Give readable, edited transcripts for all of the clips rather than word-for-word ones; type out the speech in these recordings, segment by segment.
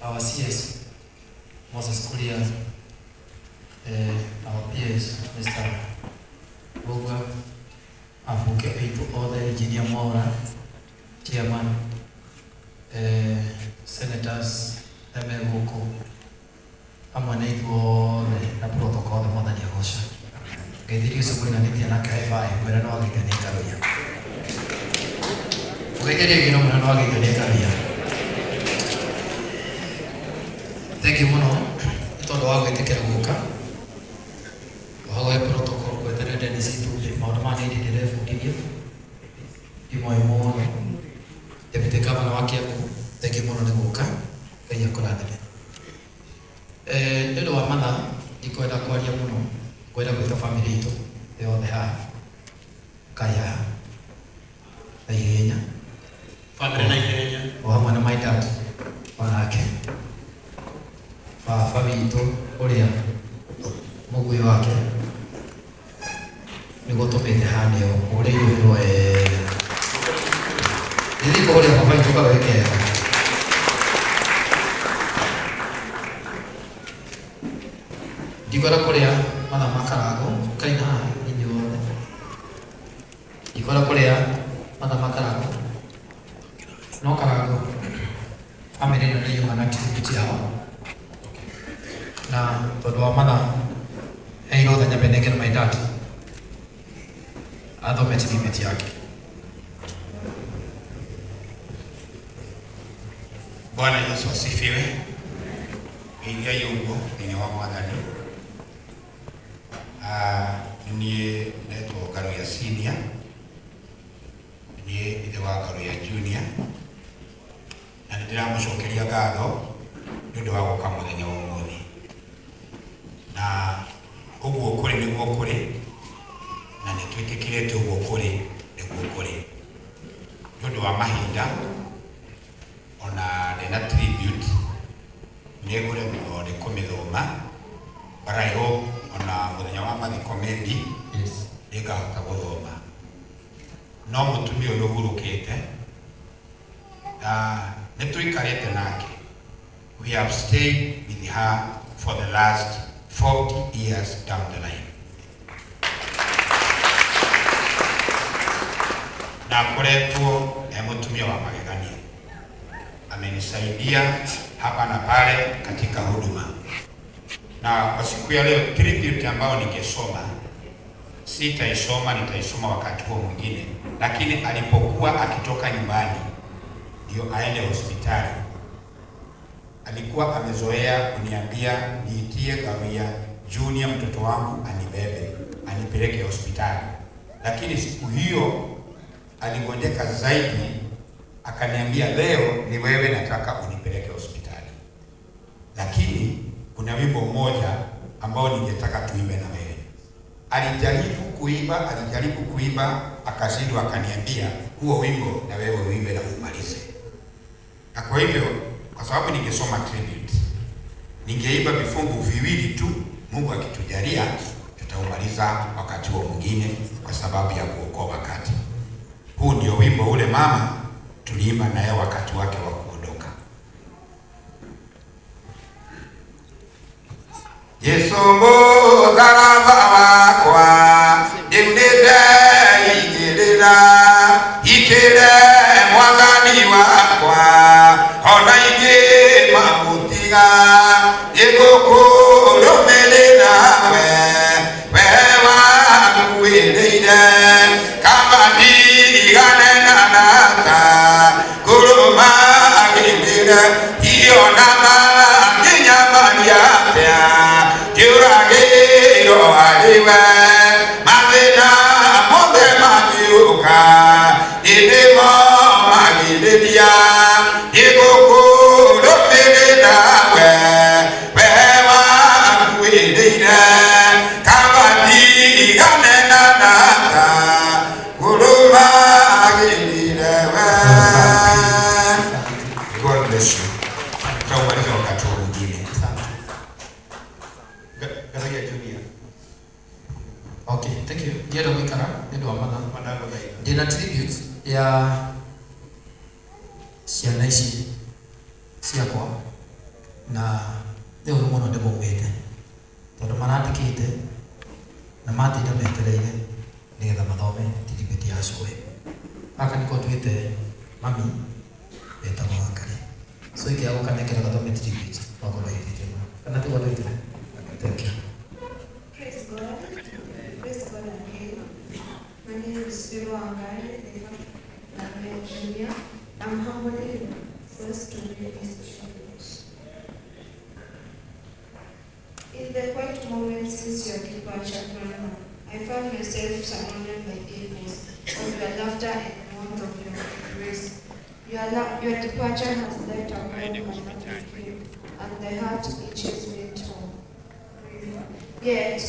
our CS, Moses Kwaria, our PS, Mr. Boga, Abuke People, all the Engineer Mora, Chairman, Senators, Emegoko, Amaneko, the protocol, the Mother Yahosha. Get the use of Winanitia Nakaiva, but I know I can Ngaruiya. We get it, you know, I know I can Ngaruiya. Thank you, Mono. Itondo wa gwitikira guka. Wawe protocol kweterere ni situ maundu ma ni ndire fundithio. Imo imo. Deputy Governor wa Kiambu. Thank you, Mono, ni guka. Ngai akurathime. Ndio wa mana ikwenda kwaria muno. Kwenda gwita family itu yothe ha. Kaya. Aigenya. Family na igenya. Wa mwana my dad. Wanake. Family itu uria mugui wake ni gutumite hanio uria iruirwo ndiko uria baba itu kawekera ndikora kuria mana makarago kaina inyuothe ndikora kuria mana makarago no karago family no ni yumana kitu yao na tondu wa mana heirwo thenya benekera my dad athomete bibeti yake. Bwana Yesu asifiwe. Ingia yungu ni wa mwathani. Ni neto Ngaruiya senior. Ni ithe wa Ngaruiya junior. Na ndiramucokeria ngatho ndio wa guka muthenya wa umuthi. Na uguo kuri niguo kuri na ni twitikirete uguo kuri niguo kuri ndio wa mahinda ona ndena tribute negure mo de komithoma but I hope ona muthenya wa mathi comedy igahota guthoma no mutumi uyu hurukite nitwikarite nake. We have stayed with her for the last 40 years down the line. Na kuletwo mutumia wa magegania. Amenisaidia hapa na pale katika huduma. Na kwa siku ya leo tribute ambayo ningesoma sitaisoma, nitaisoma wakati huo mwingine. Lakini alipokuwa akitoka nyumbani ndio aende hospitali, alikuwa amezoea kuniambia niitie Ngaruiya junior mtoto wangu anibebe anipeleke hospitali. Lakini siku hiyo aligojeka zaidi, akaniambia leo ni wewe nataka unipeleke hospitali. Lakini kuna wimbo mmoja ambao ningetaka tuimbe na wewe. Alijaribu kuimba akashindwa, akaniambia huo wimbo na wewe uimbe na umalize. Na kwa hivyo kwa sababu ningesoma tribute, ningeimba vifungu viwili tu. Mungu akitujalia tutaumaliza wakati huo mwingine kwa sababu ya kuokoa wakati. Huu ndio wimbo ule mama tuliimba naye wakati wake wa kuondoka. Yesu msalaba wakwa ndinde igirira ikire mwathani wakwa ona ingi mamutiga igukurumirira we wakuirire kama ndigane na nata kurumagirire iyo nama nginyamaniatea kiuragiro ariwe mathina mothe magiuka indimo magiriria igukurumirira we wakuirire kama ndigane na nata kurumagirire we. God bless you. Tutaumaliza wakati wa mwingine. Ngaruiya junior. Okay, thank you. Ndiye ndo mwikara, ndio wa mana. Ndina tribute ya ciana ici ciakwa na nĩ ũru mũno ndĩmaumĩte tondũ marandĩkĩte na matinda metereire nĩgetha mathome tiribĩti ya cũĩ. Gaka nĩko twĩte mami etagwo Wakari. So ingĩaga gũkanengera gathome tiribĩti wakorwo ĩtĩte mũno. Kana tiguo twĩte. Thank you. Praise God. Praise God again. My name is Ngaruiya. I'm humbly first to read this tribute. In the quiet moments since your departure, Grandma, I found myself surrounded by echoes of your laughter and warmth of your embrace. Your departure has left a hole in my grave, and the heart itches me to grieve. Yet,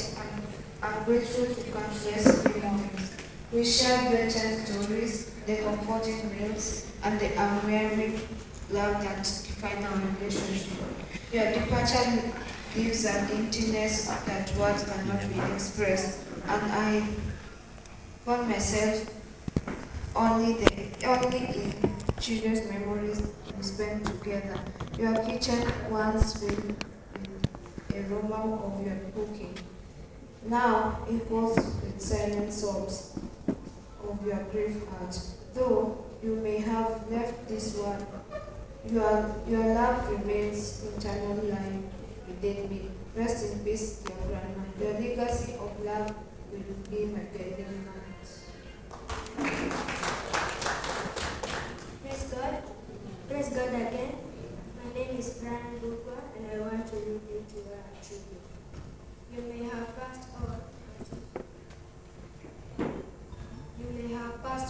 I'm grateful to countless memories. We share bedtime stories, the comforting meals, and the unwearying love that define our relationship. Your departure leaves an emptiness that words cannot be expressed, and I found myself only in children's memories we spent together. Your kitchen once filled with a aroma of your cooking. Now equals with silent sobs of your grief heart. Though you may have left this world, your love remains eternal life within me. Rest in peace, dear Grandma. Your legacy of love will be my guiding light. Praise God. Praise God again. My name is Brian Bukwa, and I want to read you to a tribute. You may have passed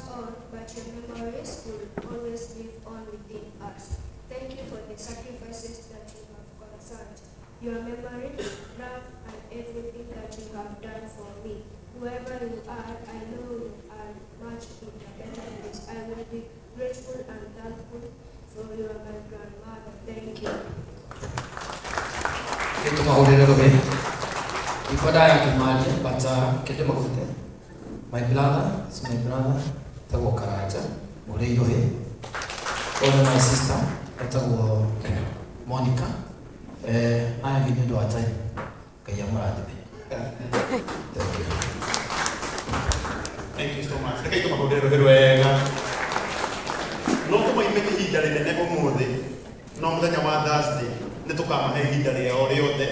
on, but your memories will always live on within us. Thank you for the sacrifices that you have concerted. Your memory, love, and everything that you have done for me. Whoever you are, I know you are much in a better place. I will be grateful and thankful for you, my grandmother. Thank you. My brother is my brother, Tago Karaja, Mureirohe. Or my sister, Tago Monica. I am in the time. Kayamara. Thank you so much. Thank you so much. No kuma imeke hidari ne nebo mode. No muthenya wa Thursday ne tukama he hidari ya ore yothe.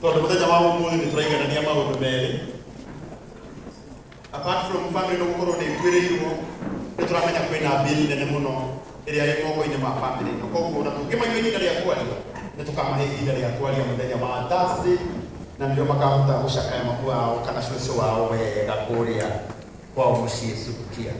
Tondu muthenya wa mode ni turaigana maundu meri. Apart from family no gukorwo ni kwiriirwo ni turamenya kwina bill nene muno iria ri moko-ini ma family. No koguo na tungimaigua hidari ya kwaria ne tukama he hidari ya kwaria muthenya wa Thursday na ndio makahota gucakaya makuao kana cucu wao wega kuria kwao mucii Subukia.